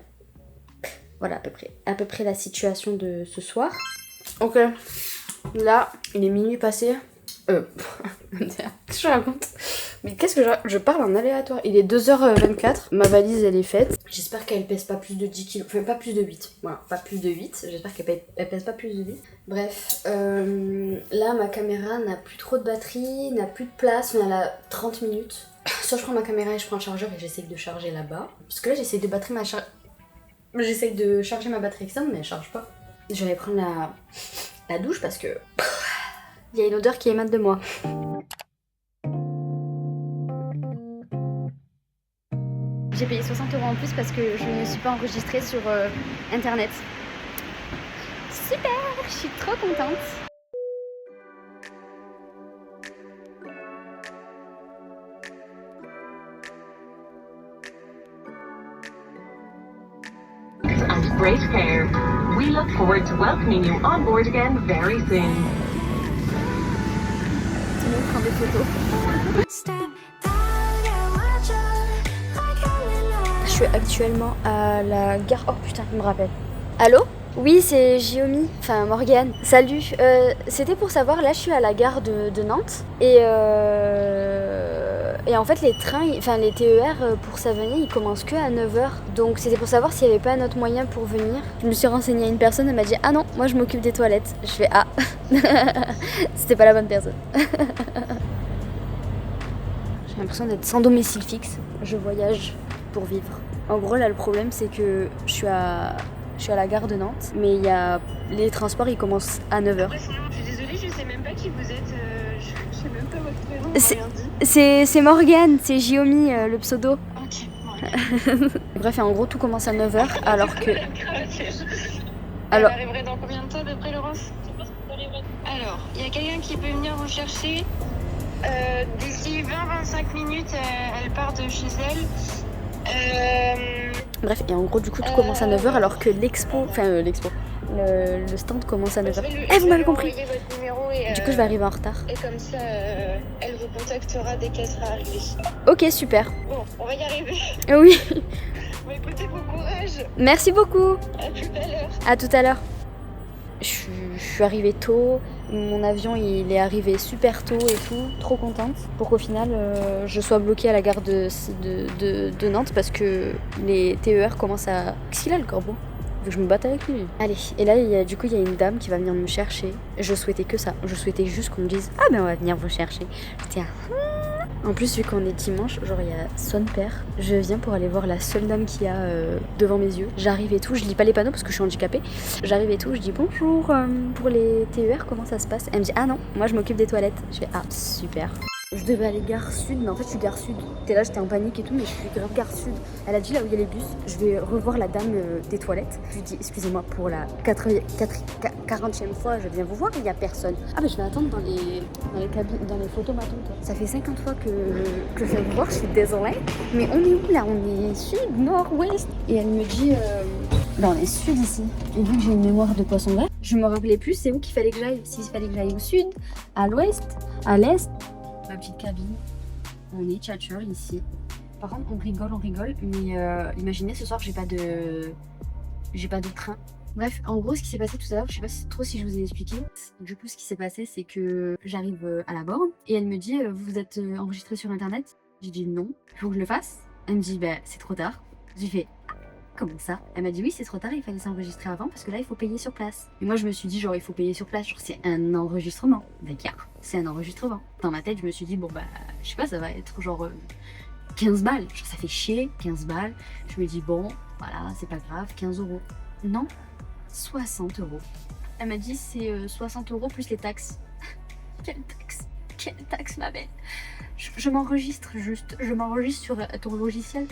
Voilà à peu près la situation de ce soir. Ok, là il est minuit passé. Qu'est-ce que je raconte? Mais qu'est-ce que je parle en aléatoire. Il est 2h24, ma valise elle est faite. J'espère qu'elle pèse pas plus de 10 kg, enfin pas plus de 8. Voilà, pas plus de 8. J'espère qu'elle pèse pas plus de 8. Bref, là ma caméra n'a plus trop de batterie, n'a plus de place, on est à 30 minutes. Soit je prends ma caméra et je prends le chargeur et j'essaye de charger là-bas. Parce que là j'essaye de charger ma batterie externe mais elle charge pas. Je vais prendre la douche parce que il y a une odeur qui émane de moi. J'ai payé 60 € en plus parce que je ne me suis pas enregistrée sur internet. Super, je suis trop contente. And great care. We look forward to welcoming you on board again very soon. Tout le monde prend des photos. Je suis actuellement à la gare. Oh putain, il me rappelle. Allô? Oui, c'est Jiomi, enfin Morgane. Salut, c'était pour savoir, là je suis à la gare de Nantes et en fait les trains, enfin les TER pour Savigny ils commencent que à 9h. Donc c'était pour savoir s'il n'y avait pas un autre moyen pour venir. Je me suis renseignée à une personne, elle m'a dit ah non, moi je m'occupe des toilettes. Je fais ah, c'était pas la bonne personne. J'ai l'impression d'être sans domicile fixe, je voyage pour vivre. En gros là le problème c'est que je suis à la gare de Nantes, mais les transports ils commencent à 9h. Après, sinon, je suis désolée, je sais même pas qui vous êtes, je sais même pas votre prénom, vous C'est- rien dit. C'est Morgane, c'est Jiomi le pseudo. Ok, Bref, et en gros tout commence à 9h alors que... Elle Alors, arriverait dans combien de temps d'après Laurence? Alors, il y a quelqu'un qui peut venir vous chercher. D'ici 20-25 minutes, elle part de chez elle. bref, et en gros du coup tout commence à 9h alors que le stand commence à 9h. Eh, vous m'avez compris. Votre numéro et, Du coup je vais arriver en retard. et comme ça, elle vous contactera dès qu'elle sera arrivée. Ok, super. Bon, on va y arriver. Oui, Bon, écoutez, bon courage. merci beaucoup. À tout à l'heure. À tout à l'heure. Je suis arrivée tôt, mon avion il est arrivé super tôt et tout, trop contente pour qu'au final je sois bloquée à la gare de Nantes parce que les TER commencent à... Qu'est-ce qu'il a le corbeau? Faut que je me batte avec lui. Allez, et là il y a une dame qui va venir me chercher. Je souhaitais que ça, je souhaitais juste qu'on me dise ah ben on va venir vous chercher. J'étais en plus vu qu'on est dimanche, genre il y a son père, je viens pour aller voir la seule dame qu'il y a devant mes yeux. J'arrive et tout, je lis pas les panneaux parce que je suis handicapée. J'arrive et tout, je dis bonjour, pour les TER comment ça se passe? Elle me dit ah non, moi je m'occupe des toilettes. Je fais ah super. Je devais aller gare sud, mais en fait je suis gare sud. J'étais en panique et tout, mais je suis grave gare sud. Elle a dit là où il y a les bus, je vais revoir la dame des toilettes. Je lui dis excusez-moi pour la 40e fois, je viens vous voir, il n'y a personne. Ah mais je vais attendre dans les cabines, dans les photomatons. Ça fait 50 fois que je viens vous voir, je suis désolée. Mais on est où là? On est sud, nord, ouest. Et elle me dit on est sud ici. Et vu que j'ai une mémoire de poisson vert, je me rappelais plus c'est où qu'il fallait que j'aille. S'il fallait que j'aille au sud, à l'ouest, à l'est. Ma petite cabine, on est tchatcheur ici. Par contre on rigole, mais imaginez ce soir j'ai pas de train. Bref, en gros ce qui s'est passé tout à l'heure, je sais pas trop si je vous ai expliqué. Du coup ce qui s'est passé c'est que j'arrive à la borne et elle me dit vous êtes enregistré sur internet? J'ai dit non, il faut que je le fasse. Elle me dit bah c'est trop tard. J'ai fait comment ça? Elle m'a dit oui c'est trop tard, il fallait s'enregistrer avant parce que là il faut payer sur place. Et moi je me suis dit genre il faut payer sur place, genre c'est un enregistrement. D'accord, c'est un enregistrement. Dans ma tête je me suis dit bon bah je sais pas, ça va être genre 15 balles, genre, ça fait chier, 15 balles. Je me dis bon, voilà, c'est pas grave, 15 euros. Non, 60 euros. Elle m'a dit c'est 60 euros plus les taxes. Quelle taxe? Quelle taxe, ma belle? Je m'enregistre juste, je m'enregistre sur ton logiciel.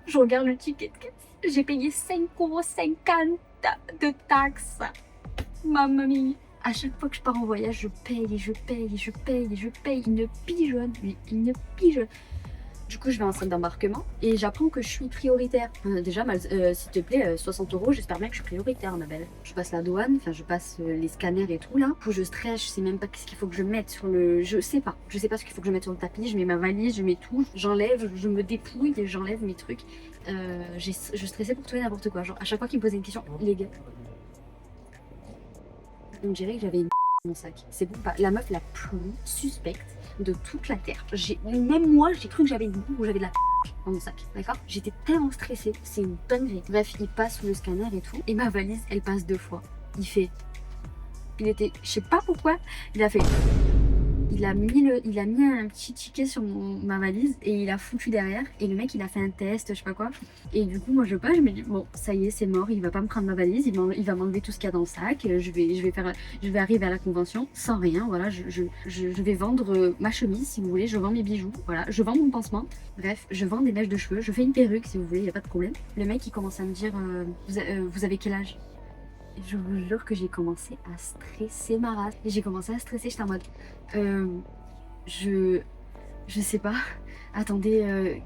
Je regarde le ticket de caisse. J'ai payé 5,50 € de taxes. Mamma mia. À chaque fois que je pars en voyage, je paye et je paye et je paye et je paye. Une pigeonne, mais une pigeonne. Du coup, je vais en salle d'embarquement et j'apprends que je suis prioritaire. Déjà, s'il te plaît, 60 euros, j'espère bien que je suis prioritaire, ma belle. Je passe la douane, enfin, je passe les scanners et tout là. Du coup, je stresse, je sais même pas qu'est-ce qu'il faut que je mette sur le. Je sais pas ce qu'il faut que je mette sur le tapis. Je mets ma valise, je mets tout, j'enlève, je me dépouille, j'enlève mes trucs. Je stressais pour tout et n'importe quoi. Genre, à chaque fois qu'il me posait une question, les gars, on dirait que j'avais une dans mon sac. C'est bon, pas la meuf la plus suspecte de toute la terre. Même moi, j'ai cru que j'avais j'avais de la dans mon sac, d'accord? J'étais tellement stressée, c'est une dinguerie. Bref, il passe le scanner et tout, et ma valise, elle passe 2 fois. Il était, je sais pas pourquoi, il a mis un petit ticket sur ma valise et il a foutu derrière. Et le mec, il a fait un test, je sais pas quoi. Et du coup, moi, je me dis, bon, ça y est, c'est mort, il va pas me prendre ma valise, il va m'enlever tout ce qu'il y a dans le sac. Je vais arriver à la convention sans rien. Voilà, je vais vendre ma chemise, si vous voulez, je vends mes bijoux. Voilà, je vends mon pansement. Bref, je vends des mèches de cheveux, je fais une perruque, si vous voulez, y a pas de problème. Le mec, il commence à me dire, vous avez quel âge? Je vous jure que j'ai commencé à stresser ma race. J'ai commencé à stresser, j'étais en mode... je sais pas. Attendez...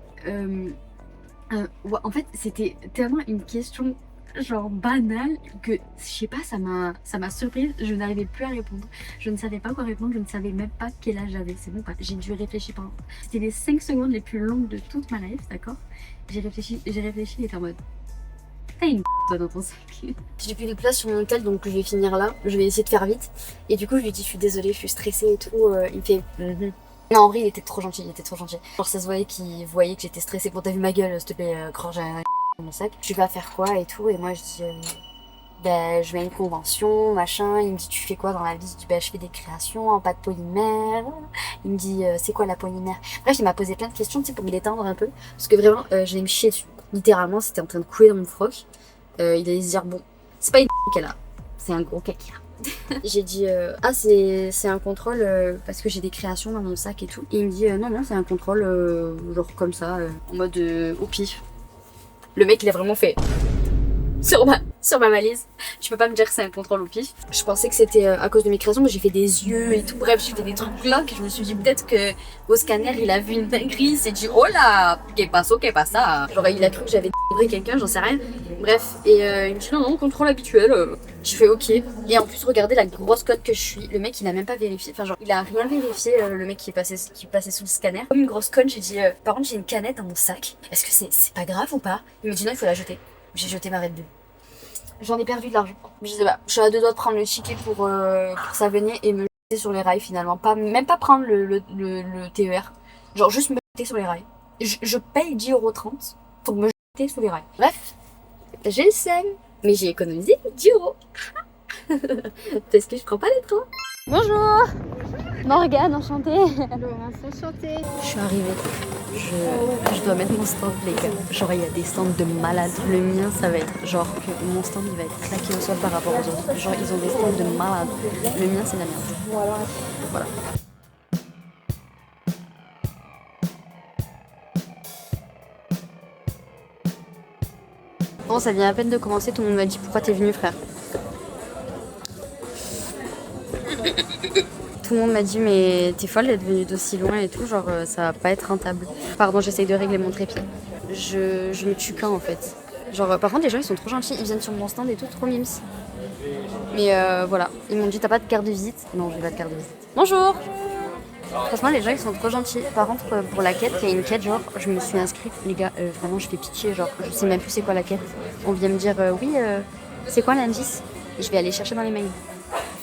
en fait, c'était tellement une question genre banale que, je sais pas, ça m'a surprise. Je n'arrivais plus à répondre. Je ne savais pas quoi répondre. Je ne savais même pas quel âge j'avais. C'est bon, j'ai dû réfléchir pendant... C'était les 5 secondes les plus longues de toute ma life, d'accord? J'ai réfléchi et j'étais en mode... T'as une toi dans ton sac. J'ai plus de place sur mon hôtel, donc je vais finir là. Je vais essayer de faire vite. Et du coup, je lui dis, je suis désolée, je suis stressée et tout. Il me fait... Non, en vrai, il était trop gentil, Genre, ça se voyait qu'il voyait que j'étais stressée. Bon, t'as vu ma gueule, s'il te plaît, quand j'ai dans mon sac. Je vais faire quoi et tout. Et moi, je dis, je vais à une convention, machin. Il me dit, tu fais quoi dans la vie? Je dis, je fais des créations en pâte polymère. Il me dit, c'est quoi la polymère? Bref, il m'a posé plein de questions, tu sais, pour me détendre un peu. Parce que vraiment, j'allais me chier dessus. Littéralement, c'était en train de couler dans mon froc. Il allait se dire, bon, c'est pas une qu'elle a, c'est un gros caca. J'ai dit, c'est un contrôle parce que j'ai des créations dans mon sac et tout. Et il me dit, non, c'est un contrôle genre comme ça, en mode au pif. Le mec, il a vraiment fait sur ma valise. Tu peux pas me dire que c'est un contrôle au pif. Je pensais que c'était à cause de mes créations, mais j'ai fait des yeux et tout. Bref, j'ai fait des trucs là que je me suis dit peut-être que au scanner il a vu une dinguerie, il s'est dit oh là, qu'est pas ça. Genre il a cru que j'avais délivré quelqu'un, j'en sais rien. Bref, et il me dit non, contrôle habituel. Je fais ok. Et en plus, regardez la grosse conne que je suis. Le mec il a même pas vérifié, enfin genre il a rien vérifié, le mec qui passait sous le scanner. Comme une grosse conne, j'ai dit par contre j'ai une canette dans mon sac. Est-ce que c'est pas grave ou pas? Il me dit non, il faut la jeter. J'ai jeté ma Red Bull. J'en ai perdu de l'argent. Je sais pas, je suis à 2 doigts de prendre le ticket pour Savenay et me jeter sur les rails finalement. Même pas prendre le TER. Genre juste me jeter sur les rails. Je paye 10,30 € pour me jeter sur les rails. Bref, j'ai le seum, mais j'ai économisé 10 €. Parce que je prends pas les trains. Bonjour Morgane, enchantée. Laurence, enchantée. Je suis arrivée. Je dois mettre mon stand, les gars. Genre, il y a des stands de malades. Le mien, ça va être genre que mon stand, il va être claqué au sol par rapport aux autres. Genre, ils ont des stands de malades. Le mien, c'est la merde. Voilà. Bon, ça vient à peine de commencer. Tout le monde m'a dit pourquoi t'es venu, frère. Tout le monde m'a dit mais t'es folle d'être venue d'aussi loin et tout, genre ça va pas être rentable. Pardon, j'essaye de régler mon trépied. Je me tue quand en fait. Genre par contre les gens ils sont trop gentils, ils viennent sur mon stand et tout, trop mimes. Mais voilà, ils m'ont dit t'as pas de carte de visite? Non, j'ai pas de carte de visite. Bonjour. Franchement les gens ils sont trop gentils. Par contre pour la quête, il y a une quête genre je me suis inscrite, les gars, vraiment je fais pitié, genre je sais même plus c'est quoi la quête. On vient me dire oui c'est quoi l'indice? Et je vais aller chercher dans les mails.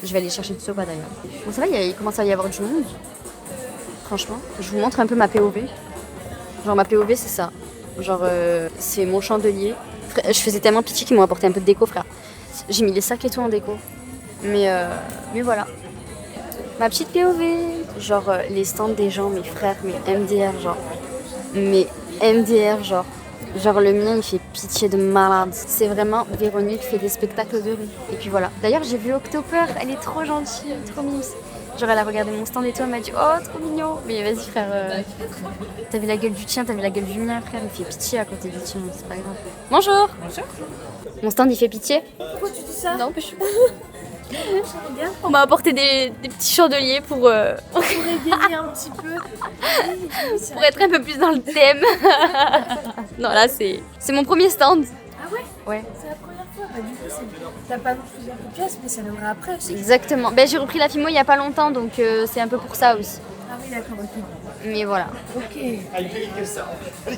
Je vais aller chercher de ce pas d'ailleurs. Bon ça va, il commence à y avoir du monde. Franchement, je vous montre un peu ma POV. Genre ma POV c'est ça. Genre c'est mon chandelier. Je faisais tellement pitié qu'ils m'ont apporté un peu de déco, frère. J'ai mis les sacs et tout en déco. Mais voilà. Ma petite POV. Genre les stands des gens, mes frères, mes MDR, genre. mais MDR genre. Genre le mien il fait pitié de malade. C'est vraiment Véronique fait des spectacles de rue. Et puis voilà. D'ailleurs j'ai vu Octoper, elle est trop gentille, trop mimes. Genre elle a regardé mon stand et tout, elle m'a dit oh trop mignon. Mais vas-y frère, t'as vu la gueule du tien, t'as vu la gueule du mien frère, il fait pitié à côté du tien, c'est pas grave. Bonjour. Bonjour. Mon stand il fait pitié. Pourquoi tu dis ça? Non, je... On m'a apporté des petits chandeliers pour égayer un petit peu. pour être un peu plus dans le thème. Non là c'est mon premier stand. Ah ouais? Ouais. C'est la première fois. Bah, du coup, t'as pas non plus beaucoup de pièces, mais ça viendra après aussi. Exactement. Ben j'ai repris la Fimo il y a pas longtemps donc c'est un peu pour ça aussi. Ah oui, d'accord, ok. Mais voilà. Ok.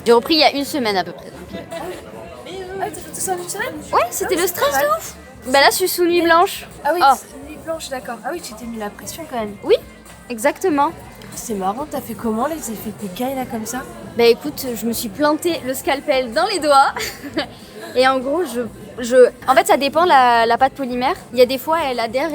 J'ai repris il y a une semaine à peu près. Donc, Ah, t'as fait tout ça en une semaine? ouais, c'était le stress de ouf. Ben là je suis sous nuit blanche. Ah oui, Oh. c'est nuit blanche, d'accord. Ah oui, tu t'es mis la pression quand même. Oui, exactement. C'est marrant, t'as fait comment les effets de cailles là comme ça? Bah écoute, je me suis planté le scalpel dans les doigts. Et en gros, en fait, ça dépend la pâte polymère. Il y a des fois, elle adhère,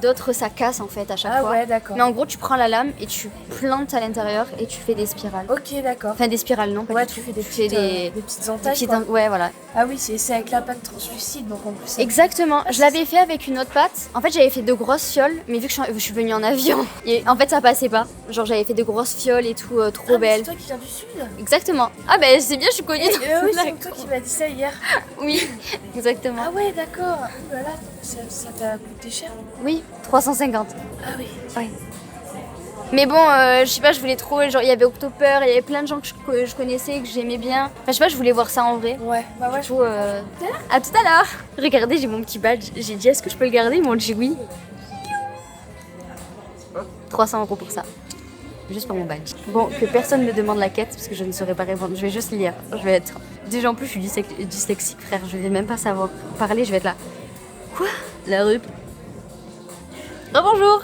d'autres, ça casse en fait à chaque fois. Ah ouais, d'accord. Mais en gros, tu prends la lame et tu plantes à l'intérieur et tu fais des spirales. Ok, d'accord. Enfin, des spirales, non pas Ouais, du tu tout. fais des petites entailles. Quoi. Ouais, voilà. Ah oui, c'est avec la pâte translucide, donc en plus. Ça... Exactement. Je l'avais fait avec une autre pâte. En fait, j'avais fait de grosses fioles, mais vu que je suis venue en avion, et en fait, ça passait pas. Genre, j'avais fait de grosses fioles et tout, trop belles. C'est toi qui viens du sud? Exactement. Ah bah, c'est bien, je suis connue. Oui, c'est toi qui m'as dit ça hier. Oui, exactement. Ah ouais, d'accord. Voilà, ça t'a coûté cher? Oui, 350. Ah oui. Ouais. Mais bon, je sais pas, je voulais trop, genre il y avait Octoper, il y avait plein de gens que je connaissais, que j'aimais bien. Enfin, je sais pas, je voulais voir ça en vrai. Ouais, bah ouais. Du coup, à tout à l'heure. Regardez, j'ai mon petit badge. J'ai dit, est-ce que je peux le garder? Ils m'ont dit oui. 300 € pour ça. Juste pour mon badge. Bon, que personne ne demande la quête, parce que je ne saurais pas répondre. Je vais juste lire. Je vais être... Déjà en plus, je suis dyslexique, frère. Je vais même pas savoir parler, je vais être là. Quoi? La rue. Oh bonjour.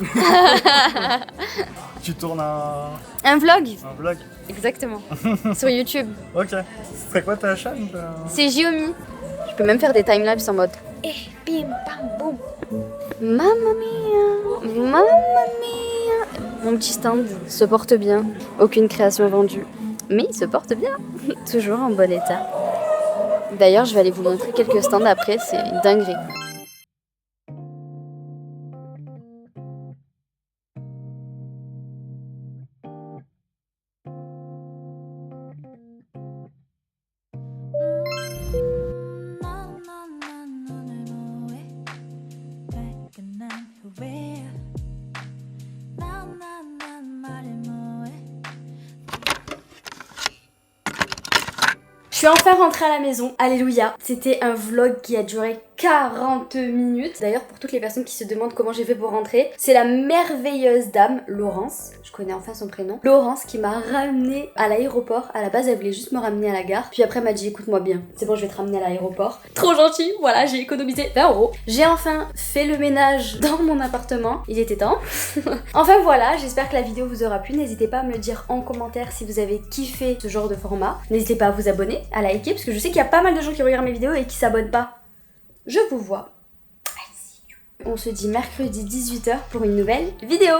Tu tournes Un vlog. un vlog? Exactement. Sur YouTube. Ok. C'est quoi ta chaîne? C'est Xiaomi. Je peux même faire des timelapses en mode. Eh, bim, bam, boum. Mamma mia. Mamma mia. Mon petit stand se porte bien. Aucune création vendue. Mais il se porte bien. Toujours en bon état. D'ailleurs, je vais aller vous montrer quelques stands après. C'est une dinguerie. Je suis enfin rentrée à la maison, alléluia. C'était un vlog qui a duré 40 minutes. D'ailleurs, pour toutes les personnes qui se demandent comment j'ai fait pour rentrer, c'est la merveilleuse dame, Laurence, je connais enfin son prénom, Laurence, qui m'a ramenée à l'aéroport. À la base, elle voulait juste me ramener à la gare. Puis après, elle m'a dit, écoute-moi bien, c'est bon, je vais te ramener à l'aéroport. Trop gentil, voilà, j'ai économisé 20 €. J'ai enfin fait le ménage dans mon appartement. Il était temps. Enfin voilà, j'espère que la vidéo vous aura plu. N'hésitez pas à me le dire en commentaire si vous avez kiffé ce genre de format. N'hésitez pas à vous abonner, à liker, parce que je sais qu'il y a pas mal de gens qui regardent mes vidéos et qui s'abonnent pas. Je vous vois. On se dit mercredi 18 h pour une nouvelle vidéo.